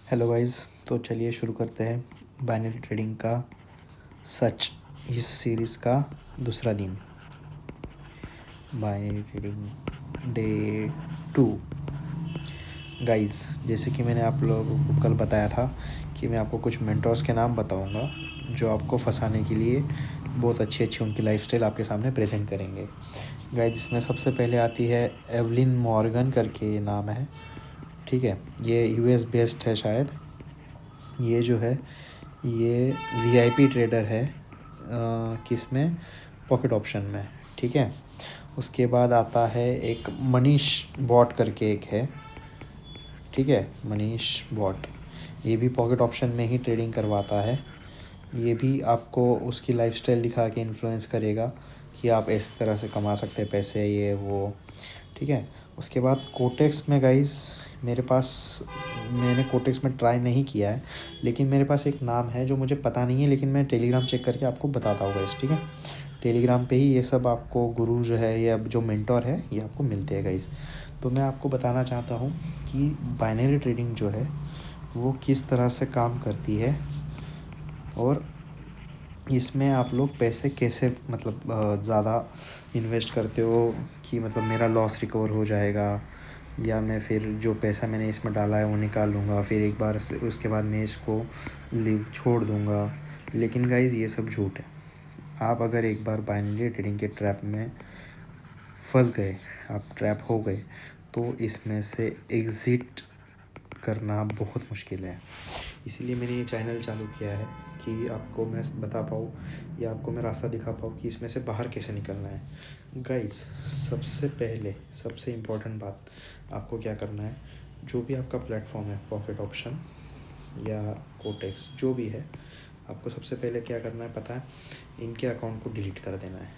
Hello guys, तो चलिए शुरू करते हैं बाइनरी ट्रेडिंग का सच इस सीरीज़ का दूसरा दिन। Binary trading day 2। गाइस, जैसे कि मैंने आप लोगों को कल बताया था कि मैं आपको कुछ मेंटर्स के नाम बताऊंगा जो आपको फंसाने के लिए बहुत अच्छी उनकी लाइफस्टाइल आपके सामने प्रेजेंट करेंगे। गाइस, इसमें सबसे पहले आती है एवलिन मॉर्गन करके ये नाम है। ठीक है, ये यूएस बेस्ड है शायद। ये जो है ये वीआईपी ट्रेडर है किस में, पॉकेट ऑप्शन में। ठीक है, उसके बाद आता है एक मनीष बॉट करके एक है। ठीक है, मनीष बॉट ये भी पॉकेट ऑप्शन में ही ट्रेडिंग करवाता है। ये भी आपको उसकी लाइफस्टाइल दिखा के इन्फ्लुएंस करेगा कि आप इस तरह से कमा सकते हैं पैसे, ये वो। ठीक है, उसके बाद कोटेक्स में गाइस मैंने कोटेक्स में ट्राई नहीं किया है, लेकिन मेरे पास एक नाम है जो मुझे पता नहीं है, लेकिन मैं टेलीग्राम चेक करके आपको बताता हूँ गाइस। ठीक है, टेलीग्राम पे ही ये सब आपको गुरु जो है या जो मेंटोर है ये आपको मिलते हैं गाइस। तो मैं आपको बताना चाहता हूँ कि बाइनरी ट्रेडिंग जो है वो किस तरह से काम करती है और इसमें आप लोग पैसे कैसे ज़्यादा इन्वेस्ट करते हो कि मेरा लॉस रिकवर हो जाएगा, या मैं फिर जो पैसा मैंने इसमें डाला है वो निकाल लूँगा, फिर एक बार से उसके बाद मैं इसको छोड़ दूँगा। लेकिन गाइज़, ये सब झूठ है। आप अगर एक बार बाइनरी ट्रेडिंग के ट्रैप में फंस गए, आप ट्रैप हो गए, तो इसमें से एग्ज़िट करना बहुत मुश्किल है। इसीलिए मैंने ये चैनल चालू किया है कि आपको मैं बता पाऊँ या आपको मैं रास्ता दिखा पाऊँ कि इसमें से बाहर कैसे निकलना है। गाइस, सबसे पहले सबसे इम्पोर्टेंट बात आपको क्या करना है, जो भी आपका प्लेटफॉर्म है, पॉकेट ऑप्शन या कोटेक्स जो भी है, आपको सबसे पहले क्या करना है पता है, इनके अकाउंट को डिलीट कर देना है।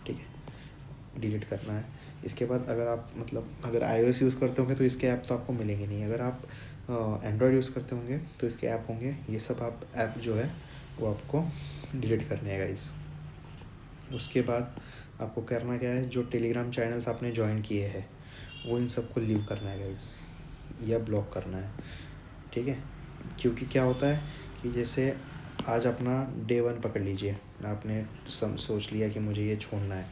ठीक है, डिलीट करना है। इसके बाद अगर आप अगर iOS यूज़ करते होंगे तो इसके ऐप तो आपको मिलेंगे नहीं। अगर आप एंड्रॉयड यूज़ करते होंगे तो इसके ऐप होंगे। ये सब आप ऐप जो है वो आपको डिलीट करने है गाइस। उसके बाद आपको करना क्या है, जो टेलीग्राम चैनल्स आपने ज्वाइन किए हैं वो इन सबको लीव करना है गाइस, या ब्लॉक करना है। ठीक है, क्योंकि क्या होता है कि जैसे आज अपना डे 1 पकड़ लीजिए, आपने सोच लिया कि मुझे ये छोड़ना है,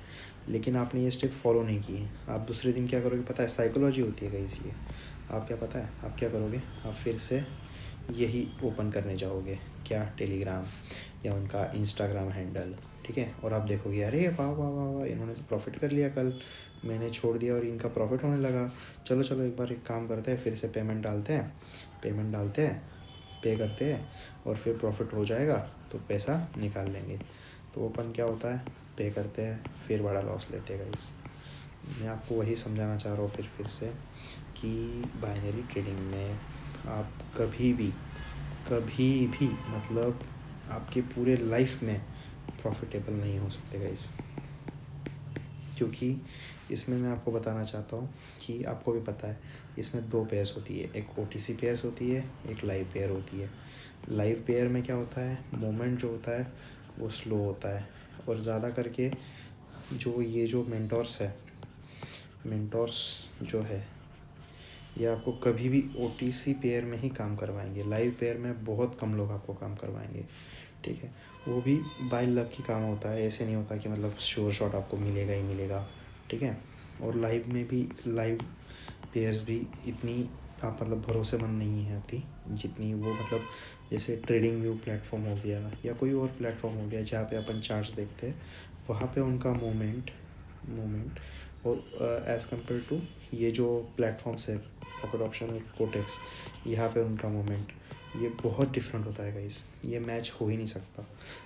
लेकिन आपने ये स्टेप फॉलो नहीं किए। आप दूसरे दिन क्या करोगे पता है, साइकोलॉजी होती है गाइस ये। आप क्या पता है आप क्या करोगे, आप फिर से यही ओपन करने जाओगे, क्या, टेलीग्राम या उनका इंस्टाग्राम हैंडल। ठीक है, और आप देखोगे अरे वाह वाह वाह वाह, इन्होंने तो प्रॉफिट कर लिया, कल मैंने छोड़ दिया और इनका प्रॉफिट होने लगा। चलो चलो एक बार एक काम करते हैं, फिर से पेमेंट डालते हैं, पे करते हैं, और फिर प्रॉफिट हो जाएगा तो पैसा निकाल लेंगे। तो ओपन क्या होता है, पे करते हैं, फिर बड़ा लॉस लेते हैं गाइस। मैं आपको वही समझाना चाह रहा हूँ फिर से कि बाइनरी ट्रेडिंग में आप कभी भी आपके पूरे लाइफ में प्रॉफिटेबल नहीं हो सकते गाइस। क्योंकि इसमें मैं आपको बताना चाहता हूँ कि आपको भी पता है इसमें 2 पेयर्स होती है, एक ओटीसी पेयर्स होती है, एक लाइव पेयर होती है। लाइव पेयर में क्या होता है, मोमेंट जो होता है वो स्लो होता है, और ज़्यादा करके जो मेंटोर्स जो है ये आपको कभी भी ओटीसी पेयर में ही काम करवाएंगे। लाइव पेयर में बहुत कम लोग आपको काम करवाएंगे। ठीक है, वो भी बाय लक की काम होता है, ऐसे नहीं होता कि श्योर शॉट आपको मिलेगा ही मिलेगा। ठीक है, और लाइव पेयर्स भी इतनी आप भरोसेमंद नहीं है आती जितनी वो जैसे ट्रेडिंग व्यू प्लेटफॉर्म हो गया या कोई और प्लेटफॉर्म हो गया जहाँ पे अपन चार्ट्स देखते हैं, वहाँ पे उनका मोमेंट और एज़ कम्पेयर टू ये जो प्लेटफॉर्म्स है पॉकेट ऑप्शन और कोटेक्स, यहाँ पे उनका मोमेंट ये बहुत डिफरेंट होता है गाइस। ये मैच हो ही नहीं सकता।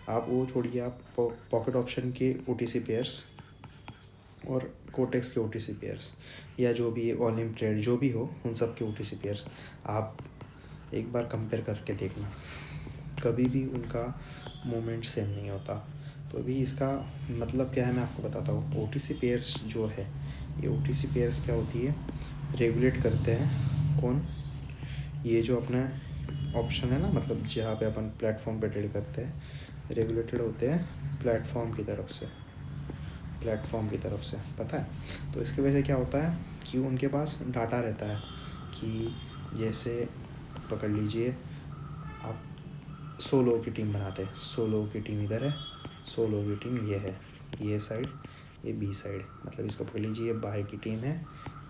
आप वो छोड़िए, आप पॉकेट ऑप्शन के ओटीसी पेयर्स और कोटेक्स के ओटीसी पेयर्स या जो भी ऑलिम ट्रेड जो भी हो, उन सब के ओटीसी पेयर्स आप एक बार कंपेयर करके देखना, कभी भी उनका मोमेंट सेम नहीं होता। तो अभी इसका मतलब क्या है मैं आपको बताता हूँ। ओटीसी पेयर्स जो है, ये ओटीसी पेयर्स क्या होती है, रेगुलेट करते हैं कौन, ये जो अपना ऑप्शन है ना, जहाँ पे अपन प्लेटफॉर्म पे ट्रेड करते हैं, रेगुलेटेड होते हैं प्लेटफॉर्म की तरफ से, पता है। तो इसकी वजह से क्या होता है कि उनके पास डाटा रहता है कि जैसे पकड़ लीजिए आप 100 लोगों की टीम बनाते हैं, 100 लोगों की टीम इधर है, 100 लोगों की टीम ये है, ये साइड, ये बी साइड, मतलब इसका पकड़ लीजिए, ये बाय की टीम है,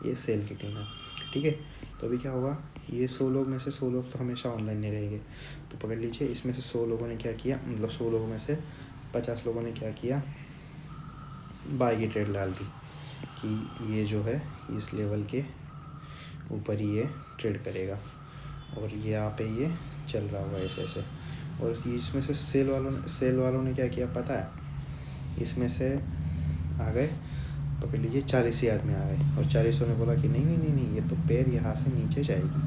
ये सेल की टीम है, ठीक है। तो अभी क्या होगा, ये 100 लोग में से 100 लोग तो हमेशा ऑनलाइन नहीं रहेंगे, तो पकड़ लीजिए इसमें से 100 लोगों ने क्या किया, मतलब 100 लोगों में से 50 लोगों ने क्या किया, बाय की ट्रेड डाल दी कि ये जो है इस लेवल के ऊपर ही ये ट्रेड करेगा, और ये यहाँ पे ये चल रहा होगा ऐसे ऐसे। और इसमें से सेल वालों ने क्या किया पता है, इसमें से आ गए, पकड़ लीजिए 40 ही आदमी आ गए, और 40 ने बोला कि नहीं नहीं नहीं नहीं, ये तो पैर यहाँ से नीचे जाएगी,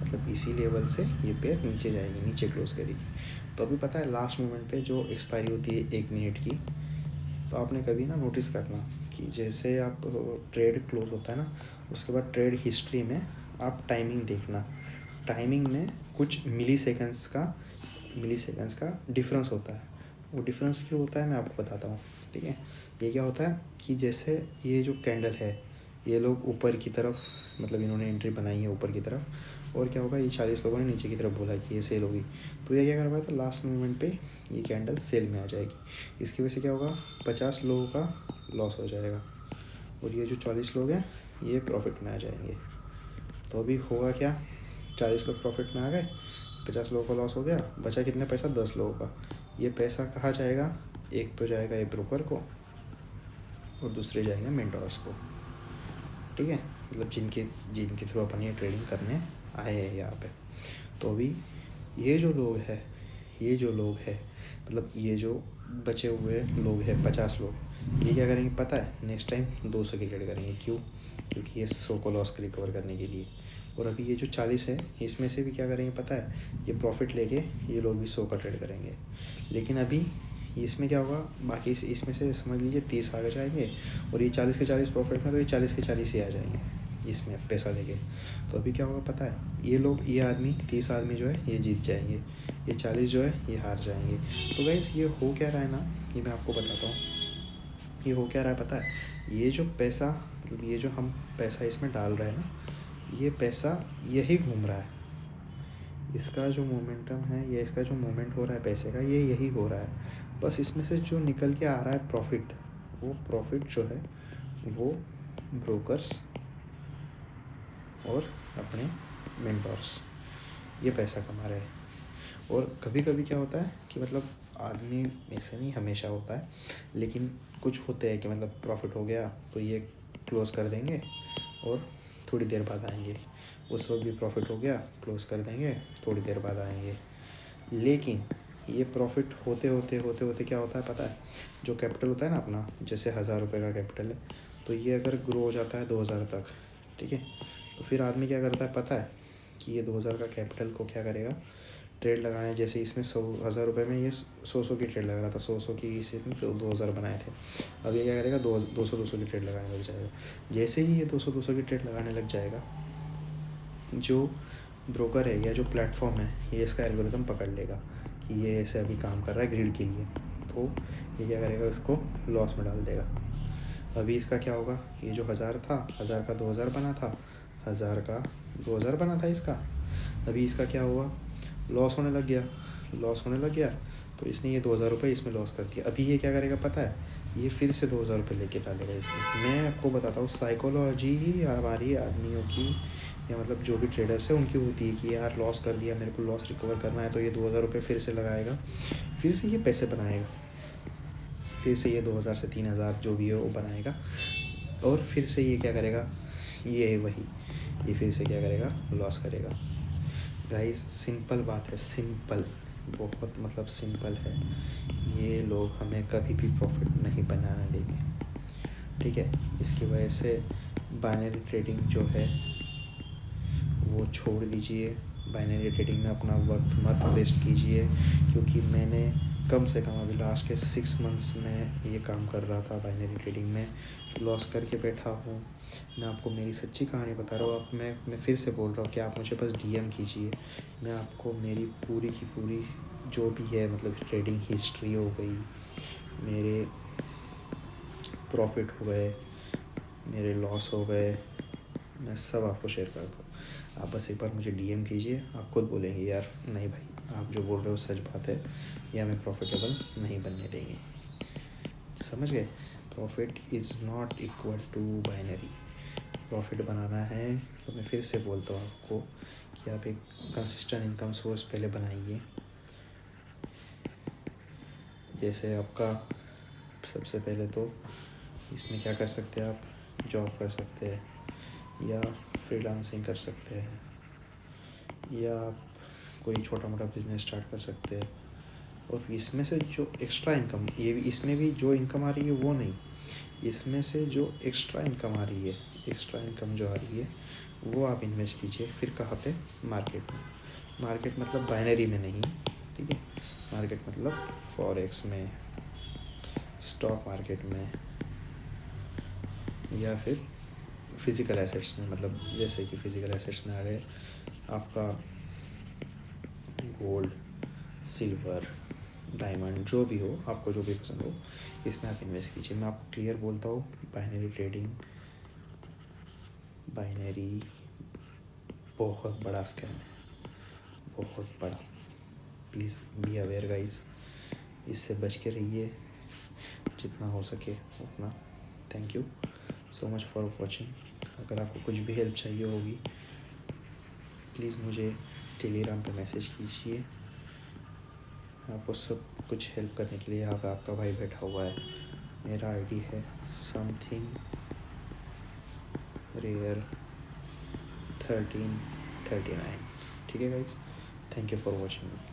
मतलब इसी लेवल से ये पैर नीचे जाएगी, नीचे क्लोज करेगी। तो अभी पता है लास्ट मोमेंट पे जो एक्सपायरी होती है 1 मिनट की, तो आपने कभी ना नोटिस करना कि जैसे आप ट्रेड क्लोज होता है ना, उसके बाद ट्रेड हिस्ट्री में आप टाइमिंग देखना, टाइमिंग में कुछ मिली सेकेंड्स का डिफरेंस होता है। वो डिफरेंस क्यों होता है मैं आपको बताता हूँ, ठीक है। ये क्या होता है कि जैसे ये जो कैंडल है, ये लोग ऊपर की तरफ, मतलब इन्होंने एंट्री बनाई है ऊपर की तरफ, और क्या होगा, ये 40 लोगों ने नीचे की तरफ बोला कि ये सेल होगी, तो ये क्या कर पाया था, लास्ट मोमेंट पे ये कैंडल सेल में आ जाएगी। इसकी वजह से क्या होगा, 50 लोगों का लॉस हो जाएगा, और ये जो 40 लोग हैं ये प्रॉफिट में आ जाएंगे। तो अभी होगा क्या, 40 लोग प्रॉफिट में आ गए, 50 लोगों का लॉस हो गया, बचा कितने पैसा, 10 लोगों का। ये पैसा कहाँ जाएगा, एक तो जाएगा ये ब्रोकर को, और दूसरे जाएंगे मेंटोर्स को, ठीक है, मतलब जिनके थ्रू अपन ये ट्रेडिंग करने आए हैं यहाँ पे। तो अभी ये जो लोग हैं मतलब ये जो बचे हुए लोग हैं 50 लोग, ये क्या करेंगे पता है, नेक्स्ट टाइम 200 की ट्रेड करेंगे। क्यों, क्योंकि ये 100 को लॉस रिकवर करने के लिए। और अभी ये जो 40 है इसमें से भी क्या करेंगे पता है, ये प्रॉफिट लेके ये लोग भी 100 का ट्रेड करेंगे। लेकिन अभी इसमें क्या होगा, बाकी इसमें से समझ लीजिए 30 आगे जाएंगे, और ये 40 के 40 प्रॉफिट में, तो ये 40 के 40 ही आ जाएंगे इसमें पैसा लेके। तो अभी क्या होगा पता है, ये आदमी 30 आदमी जो है ये जीत जाएंगे, ये 40 जो है ये हार जाएंगे। तो गाइस ये हो क्या रहा है ना, ये मैं आपको बताता हूँ, ये हो क्या रहा है पता है, ये जो पैसा, मतलब ये जो हम पैसा इसमें डाल रहे हैं ना, ये पैसा यही घूम रहा है, इसका जो मोमेंटम है, या इसका जो मोमेंट हो रहा है पैसे का, ये यही हो रहा है। बस इसमें से जो निकल के आ रहा है प्रॉफिट, वो प्रॉफिट जो है वो ब्रोकर्स और अपने मेंटोर्स ये पैसा कमा रहे हैं। और कभी कभी क्या होता है कि मतलब आदमी, ऐसे नहीं हमेशा होता है, लेकिन कुछ होते हैं कि मतलब प्रॉफिट हो गया तो ये क्लोज़ कर देंगे, और थोड़ी देर बाद आएंगे, उस वक्त भी प्रॉफिट हो गया, क्लोज़ कर देंगे, थोड़ी देर बाद आएंगे। लेकिन ये प्रॉफिट होते होते क्या होता है पता है, जो कैपिटल होता है ना अपना, जैसे 1000 रुपये का कैपिटल है, तो ये अगर ग्रो हो जाता है 2000 तक, ठीक है, तो फिर आदमी क्या करता है पता है, कि ये 2000 का कैपिटल को क्या करेगा, ट्रेड लगाने, जैसे इसमें 1000 रुपये में ये 100 की ट्रेड लगा रहा था, 100 की इसमें तो 2000 बनाए थे। अब ये क्या करेगा, 200 की ट्रेड लगाने लग जाएगा। जैसे ही ये 200 की ट्रेड लगाने लग जाएगा, जो ब्रोकर है या जो प्लेटफॉर्म है, ये इसका एल्गोरिथम पकड़ लेगा कि ये ऐसे अभी काम कर रहा है ग्रिड के लिए, तो ये क्या करेगा, इसको लॉस में डाल देगा। अभी इसका क्या होगा, ये जो 1000 था, 1000 का 2000 बना था, 1000 का 2000 बना था इसका, अभी इसका क्या हुआ, लॉस होने लग गया, तो इसने ये 2000 रुपये इसमें लॉस कर दिया। अभी ये क्या करेगा पता है, ये फिर से 2000 रुपये लेके डालेगा इसमें। मैं आपको बताता हूँ, साइकोलॉजी ही हमारी आदमियों की, या मतलब जो भी ट्रेडर्स है उनकी होती है कि यार लॉस कर दिया, मेरे को लॉस रिकवर करना है, तो ये 2000 रुपये फिर से लगाएगा, फिर से ये पैसे बनाएगा, फिर से ये 2000 से 3000 जो भी है वो बनाएगा, और फिर से ये क्या करेगा, ये फिर से क्या करेगा, लॉस करेगा। गाइस सिंपल बात है, सिंपल, बहुत मतलब सिंपल है। ये लोग हमें कभी भी प्रॉफिट नहीं बनाने देंगे, ठीक है। इसकी वजह से बाइनरी ट्रेडिंग जो है वो छोड़ दीजिए, बाइनरी ट्रेडिंग में अपना वक्त मत वेस्ट कीजिए, क्योंकि मैंने कम से कम अभी लास्ट के 6 मंथ्स में ये काम कर रहा था, बाइनरी ट्रेडिंग में लॉस करके बैठा हूँ। मैं आपको मेरी सच्ची कहानी बता रहा हूँ। अब मैं फिर से बोल रहा हूँ कि आप मुझे बस डीएम कीजिए, मैं आपको मेरी पूरी की पूरी जो भी है, मतलब ट्रेडिंग हिस्ट्री हो गई, मेरे प्रॉफिट हो गए, मेरे लॉस हो गए, मैं सब आपको शेयर करता हूँ। आप बस एक बार मुझे डीएम कीजिए, आप खुद बोलेंगे यार नहीं भाई आप जो बोल रहे हो सच बात है, या हमें प्रॉफिटेबल नहीं बनने देंगे। समझ गए? Profit is not equal to binary. Profit बनाना है तो मैं फिर से बोलता हूँ आपको कि आप एक कंसिस्टेंट इनकम सोर्स पहले बनाइए। जैसे आपका सबसे पहले तो इसमें क्या कर सकते हैं, आप जॉब कर सकते हैं या फ्रीलांसिंग कर सकते हैं या आप कोई छोटा मोटा बिजनेस स्टार्ट कर सकते हैं। और इसमें से जो एक्स्ट्रा इनकम, ये भी इसमें भी जो इनकम आ रही है वो नहीं, इसमें से जो एक्स्ट्रा इनकम आ रही है, एक्स्ट्रा इनकम जो आ रही है वो आप इन्वेस्ट कीजिए। फिर कहाँ पे? मार्केट में। मार्केट मतलब बाइनरी में नहीं, ठीक है? मार्केट मतलब फॉरेक्स में, स्टॉक मार्केट में, या फिर फिज़िकल एसेट्स में। मतलब जैसे कि फ़िज़िकल एसेट्स में आ गए आपका गोल्ड, सिल्वर, डायमंड, जो भी हो, आपको जो भी पसंद हो इसमें आप इन्वेस्ट कीजिए। मैं आपको क्लियर बोलता हूँ, बाइनरी ट्रेडिंग, बाइनरी बहुत बड़ा स्कैम है, बहुत बड़ा। प्लीज़ बी अवेयर गाइस, इससे बच के रहिए जितना हो सके उतना। Thank you so much for watching. अगर आपको कुछ भी हेल्प चाहिए होगी प्लीज़ मुझे टेलीग्राम पे मैसेज कीजिए। आपको सब कुछ हेल्प करने के लिए यहाँ पे आपका भाई बैठा हुआ है। मेरा आईडी है समथिंग रेयर 1339। ठीक है guys, thank you for watching.